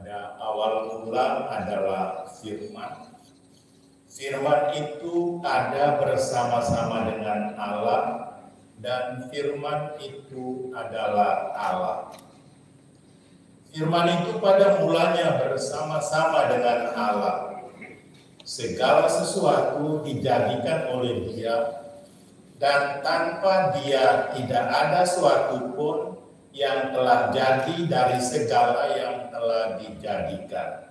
Pada awal mula adalah firman. Firman itu ada bersama-sama dengan Allah, dan firman itu adalah Allah. Firman itu pada mulanya bersama-sama dengan Allah. Segala sesuatu dijadikan oleh Dia, dan tanpa Dia tidak ada suatu pun yang telah jadi dari segala yang telah dijadikan.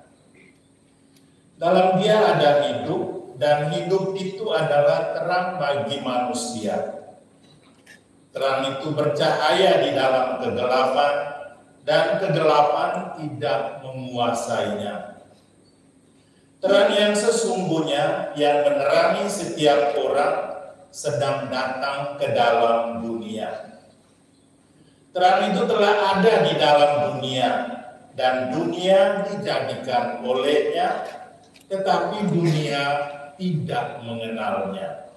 Dalam Dia ada hidup, dan hidup itu adalah terang bagi manusia. Terang itu bercahaya di dalam kegelapan, dan kegelapan tidak menguasainya. Terang yang sesungguhnya yang menerangi setiap orang sedang datang ke dalam dunia. Terang itu telah ada di dalam dunia, dan dunia dijadikan olehnya, tetapi dunia tidak mengenalnya.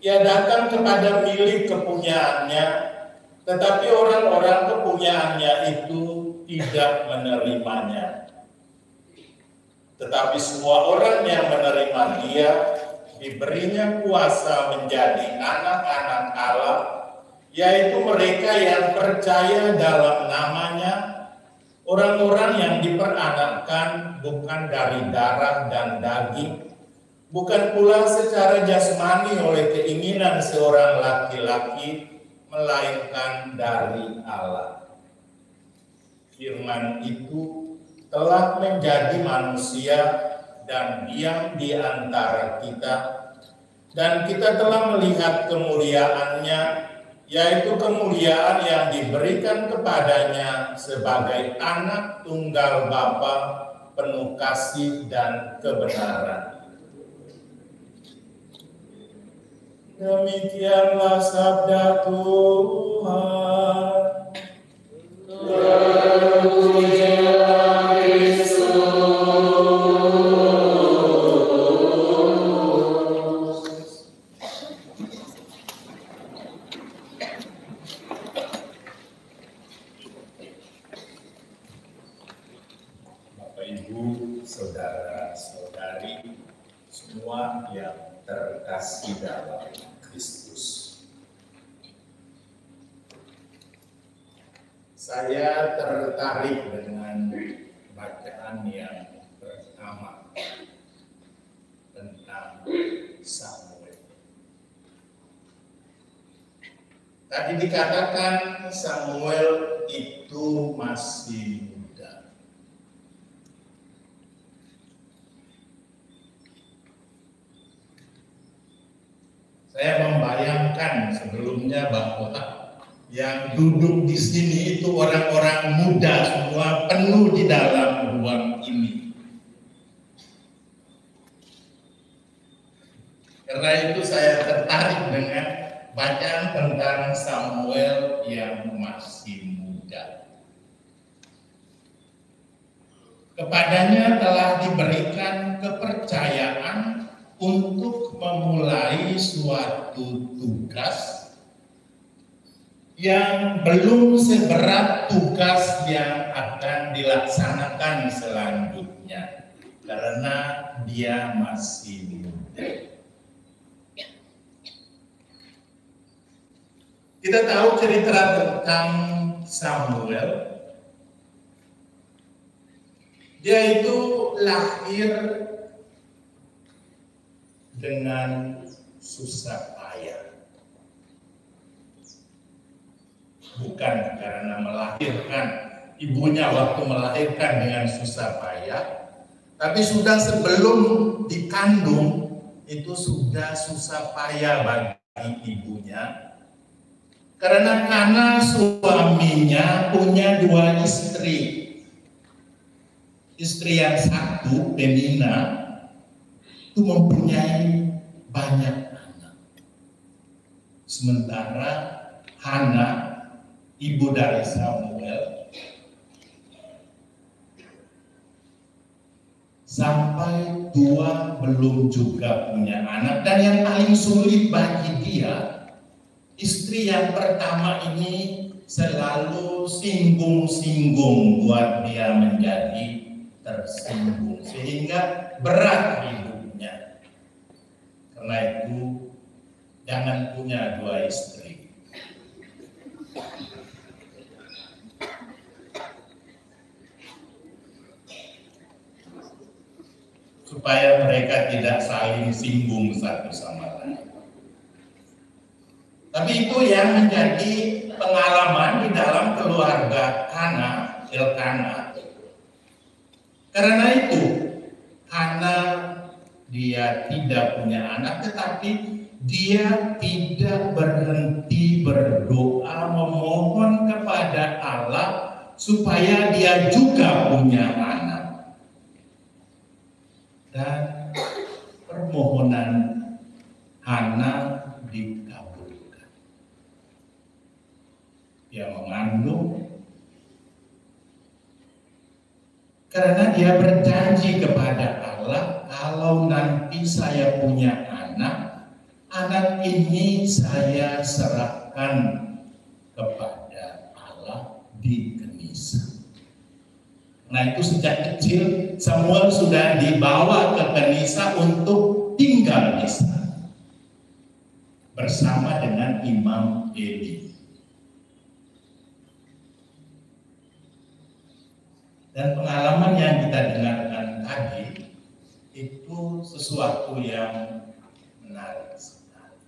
Ia datang kepada milik kepunyaannya, tetapi orang-orang kepunyaannya itu tidak menerimanya. Tetapi semua orang yang menerima Dia, diberinya kuasa menjadi anak-anak Allah, yaitu mereka yang percaya dalam namanya, orang-orang yang diperanakkan bukan dari darah dan daging, bukan pula secara jasmani oleh keinginan seorang laki-laki, melainkan dari Allah. Firman itu telah menjadi manusia dan diam di antara kita, dan kita telah melihat kemuliaannya, yaitu kemuliaan yang diberikan kepadanya sebagai anak tunggal Bapa, penuh kasih dan kebenaran. Demikianlah sabda Tuhan. Terpujilah Kristus. Bapak Ibu, saudara-saudari, semua yang terkasih dalam Kristus. Saya tertarik dengan bacaan yang pertama tentang Samuel. Tadi dikatakan Samuel itu masih muda. Saya membayangkan sebelumnya bahwa yang duduk di sini itu orang-orang muda semua, penuh di dalam ruang ini. Karena itu saya tertarik dengan bacaan tentang Samuel yang masih muda. Kepadanya telah diberikan kepercayaan untuk memulai suatu tugas yang belum seberat tugas yang akan dilaksanakan selanjutnya, karena dia masih muda. Kita tahu cerita tentang Samuel. Dia itu lahir dengan susah payah. Bukan karena melahirkan, ibunya waktu melahirkan dengan susah payah, tapi sudah sebelum dikandung itu sudah susah payah bagi ibunya, karena suaminya punya dua istri. Istri yang satu, Penina, itu mempunyai banyak anak, sementara Hana, ibu dari Samuel, sampai tua belum juga punya anak. Dan yang paling sulit bagi dia, istri yang pertama ini selalu singgung-singgung buat dia menjadi tersinggung sehingga berat hidupnya. Karena itu jangan punya dua istri. Supaya mereka tidak saling singgung satu sama lain. Tapi itu yang menjadi pengalaman di dalam keluarga Elkana. Karena itu, Hana dia tidak punya anak, tetapi dia tidak berhenti berdoa memohon kepada Allah supaya dia juga punya anak. Dan permohonan Hana dikabulkan. Dia mengandung karena dia berjanji kepada Allah, kalau nanti saya punya anak ini saya serahkan kepada Allah di Kenisa. Nah itu sejak kecil Samuel sudah dibawa ke Kenisa untuk tinggal di sana bersama dengan Imam Eli. Dan pengalaman yang kita dengarkan tadi itu sesuatu yang menarik sekali.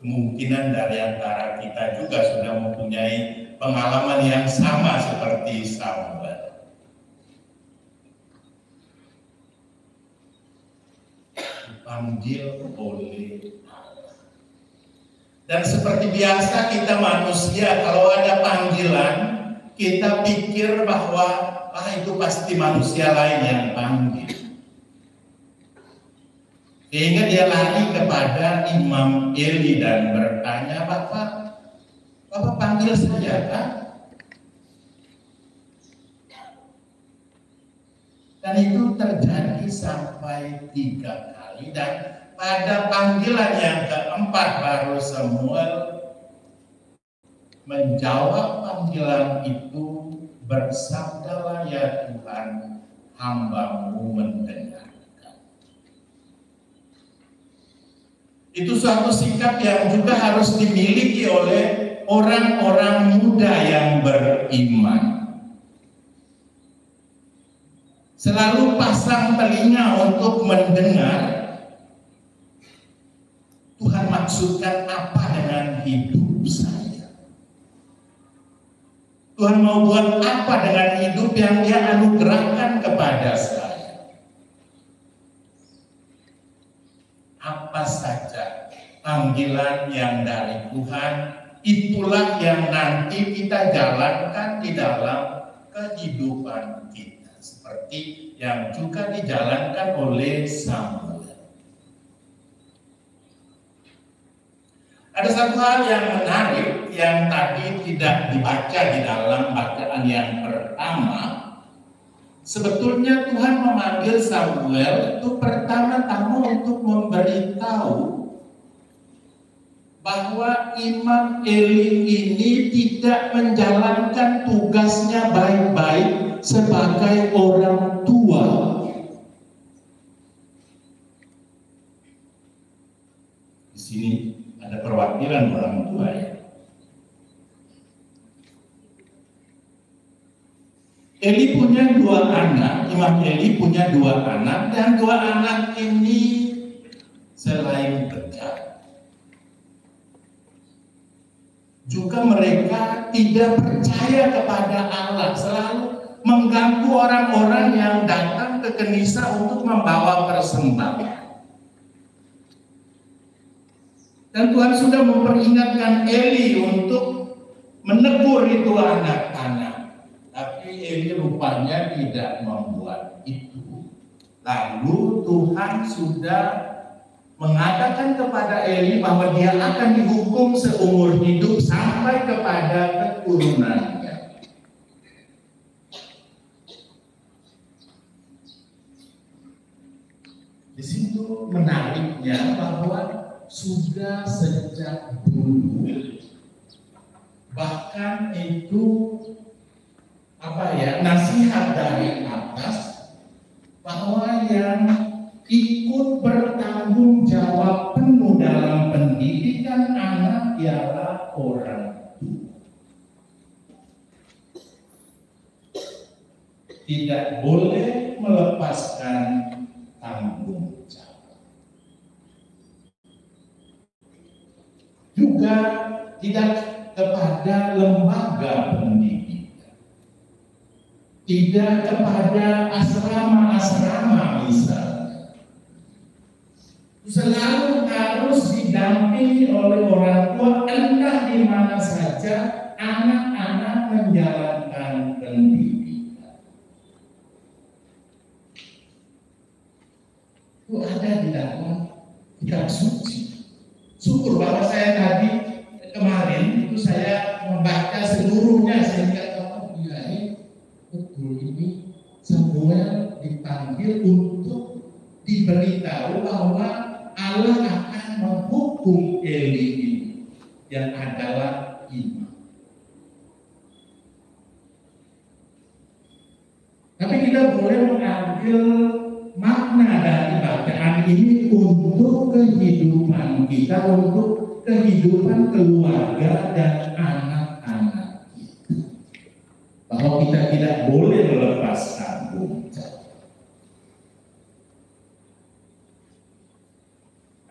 Kemungkinan dari antara kita juga sudah mempunyai pengalaman yang sama seperti Samuel. Dipanggil oleh Allah. Dan seperti biasa kita manusia, kalau ada panggilan, kita pikir bahwa itu pasti manusia lain yang panggil. Sehingga dia lari kepada Imam Eli dan bertanya, Bapak panggil saya kan? Dan itu terjadi sampai 3 kali. Dan pada panggilan yang keempat baru Samuel menjawab panggilan itu, bersabdalah ya Tuhan, hamba-Mu mendengarkan. Itu suatu sikap yang juga harus dimiliki oleh orang-orang muda yang beriman. Selalu pasang telinga untuk mendengar Tuhan maksudkan apa dengan hidup saya. Tuhan mau buat apa dengan hidup yang Dia anugerahkan kepada saya. Apa saja panggilan yang dari Tuhan, itulah yang nanti kita jalankan di dalam kehidupan kita. Seperti yang juga dijalankan oleh Samuel. Ada satu hal yang menarik yang tadi tidak dibaca di dalam bacaan yang pertama. Sebetulnya Tuhan memanggil Samuel itu pertama-tama untuk memberitahu bahwa Imam Eli ini tidak menjalankan tugasnya baik-baik sebagai orang tua. Di sini ada perwakilan orang tua ya. Eli punya 2 anak, Imam Eli punya 2 anak, dan 2 anak ini selain bejat, juga mereka tidak percaya kepada Allah, selalu mengganggu orang-orang yang datang ke Kenisa untuk membawa persembahan. Dan Tuhan sudah memperingatkan Eli untuk menegur itu anak-anak. Tapi Eli rupanya tidak membuat itu. Lalu Tuhan sudah mengatakan kepada Eli bahwa dia akan dihukum seumur hidup sampai kepada keturunannya. Di situ menariknya bahwa sudah sejak dulu bahkan itu nasihat dari atas bahwa yang ikut bertanggung jawab penuh dalam pendidikan anak ialah orang tua. Tidak boleh melepaskan tanggung jawab. Juga tidak kepada lembaga pendidikan, tidak kepada asrama-asrama misalnya. Selalu harus didampingi oleh orang tua, entah di mana saja anak-anak menjalankan pendidikan. Itu ada di dalam kitab suci. Syukur bahwa saya tadi kemarin itu saya membaca seluruhnya sehingga tahu betul ini Samuel dipanggil untuk diberitahu bahwa Allah akan menghukum Eli ini yang adalah imam. Tapi kita boleh mengambil makna dari bacaan ini untuk kehidupan kita, untuk kehidupan keluarga dan anak-anak kita. Bahwa kita tidak boleh melepas tanggung jawab.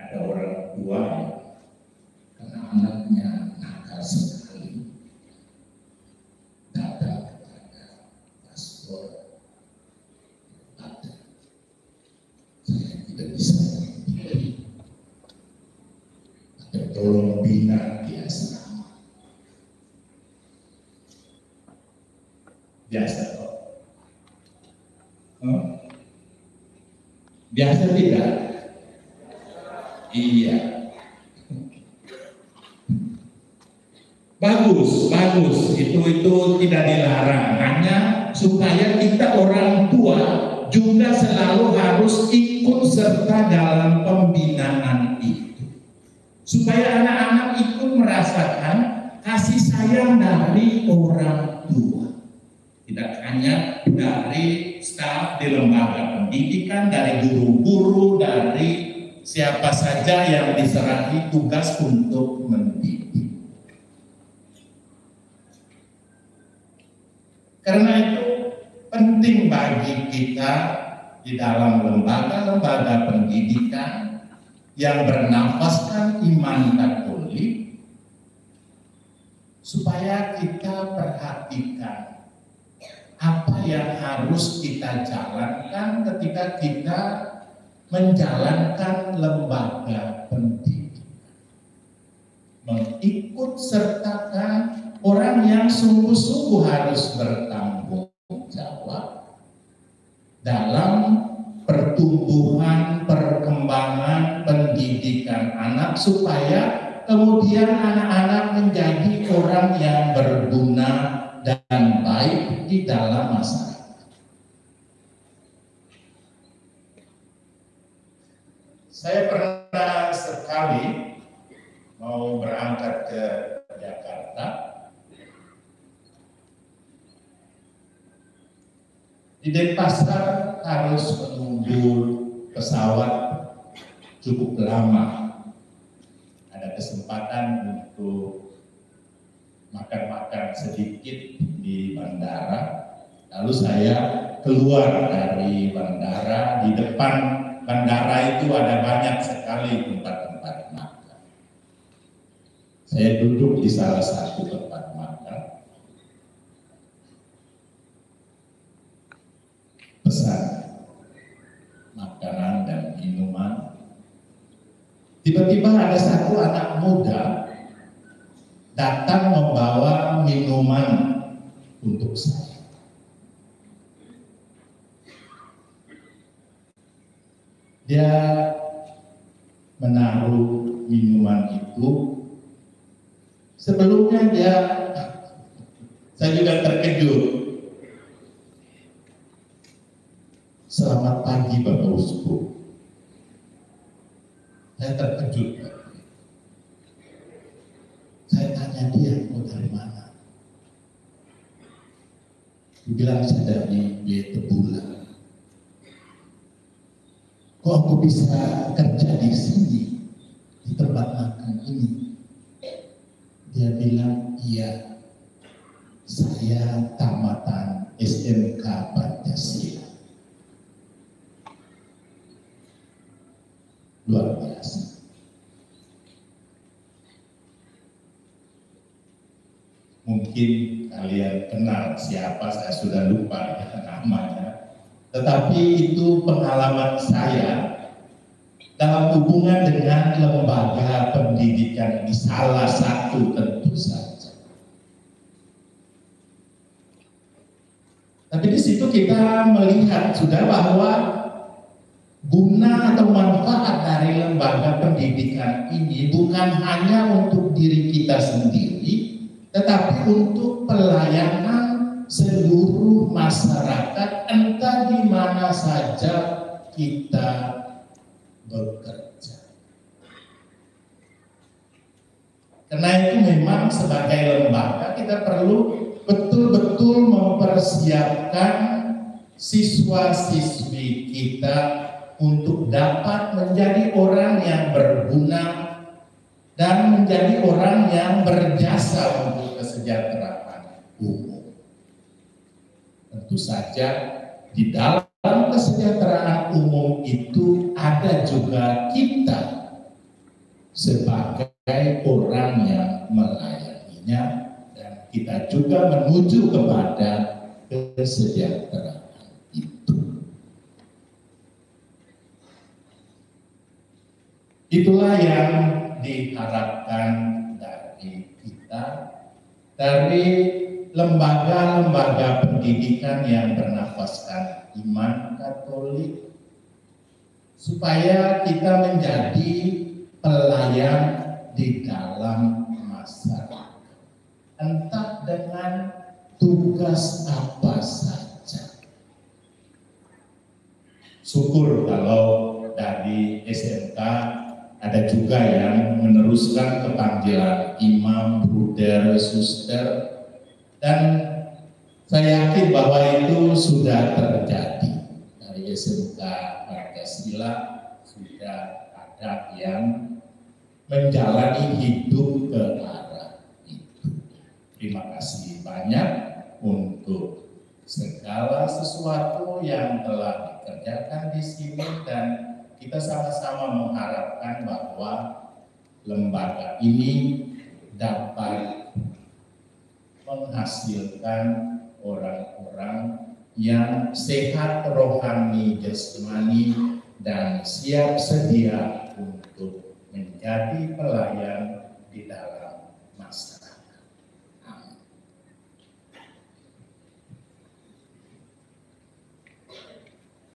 Ada orang tua yang karena anaknya nakal sekali datang kepada pastor, saya tidak bisa mandiri, atau tolong bina di asrama. Biasa kok. Biasa tidak? Iya. Bagus. Itu tidak dilarang. Hanya supaya kita orang tua juga selalu harus ikut serta dalam pembinaan itu. Supaya anak-anak ikut merasakan kasih sayang dari orang tua. Tidak hanya dari staf di lembaga pendidikan, dari guru-guru, dari siapa saja yang diserahi tugas untuk mendidik. Karena itu penting bagi kita di dalam lembaga-lembaga pendidikan yang bernafaskan iman Katolik, supaya kita perhatikan apa yang harus kita jalankan ketika kita menjalankan lembaga pendidikan. Mengikut sertakan orang yang sungguh-sungguh harus bertanggung jawab dalam pertumbuhan, perkembangan, pendidikan anak, supaya kemudian anak-anak menjadi orang yang berguna dan baik di dalam masyarakat. Saya pernah sekali mau berangkat ke Jakarta. Di Denpasar harus menunggu pesawat cukup lama. Ada kesempatan untuk makan-makan sedikit di bandara. Lalu saya keluar dari bandara. Di depan bandara itu ada banyak sekali tempat-tempat makan. Saya duduk di salah satu tempat makan. Pesan makanan dan minuman. Tiba-tiba ada satu anak muda datang membawa minuman untuk saya. Dia menaruh minuman itu. Sebelumnya saya juga terkejut. Selamat pagi Bapak Uskup. Saya terkejut. Saya Saya tanya dia, "Kau dari mana?" Dia bilang, "Saya dari Tebulan." "Kok aku bisa kerja di sini, di tempat makan ini?" Dia bilang, "Iya, saya tamatan SMK Pancasila." Luar biasa. Mungkin kalian kenal siapa, saya sudah lupa ya namanya. Tetapi itu pengalaman saya dalam hubungan dengan lembaga pendidikan di salah satu tentu saja. Tapi di situ kita melihat sudah bahwa guna atau manfaat dari lembaga pendidikan ini bukan hanya untuk diri kita sendiri, tetapi untuk pelayanan seluruh masyarakat, entah di mana saja kita bekerja. Karena itu memang sebagai lembaga kita perlu betul-betul mempersiapkan siswa-siswi kita untuk dapat menjadi orang yang berguna dan menjadi orang yang berjasa untuk kesejahteraan umum. Tentu saja di dalam kesejahteraan umum itu ada juga kita sebagai orang yang melayaninya, dan kita juga menuju kepada kesejahteraan itu. Itulah yang diharapkan dari kita, dari lembaga-lembaga pendidikan yang bernafaskan iman Katolik, supaya kita menjadi pelayan di dalam masyarakat, entah dengan tugas apa saja. Syukur kalau dari SMK ada juga yang meneruskan kepanggilan imam, bruder, suster, dan saya yakin bahwa itu sudah terjadi. Dari SMK Pancasila sudah ada yang menjalani hidup ke arah itu. Terima kasih banyak untuk segala sesuatu yang telah dikerjakan di sini, dan kita sama-sama mengharapkan bahwa lembaga ini dapat menghasilkan orang-orang yang sehat rohani, jasmani, dan siap sedia untuk menjadi pelayan di dalam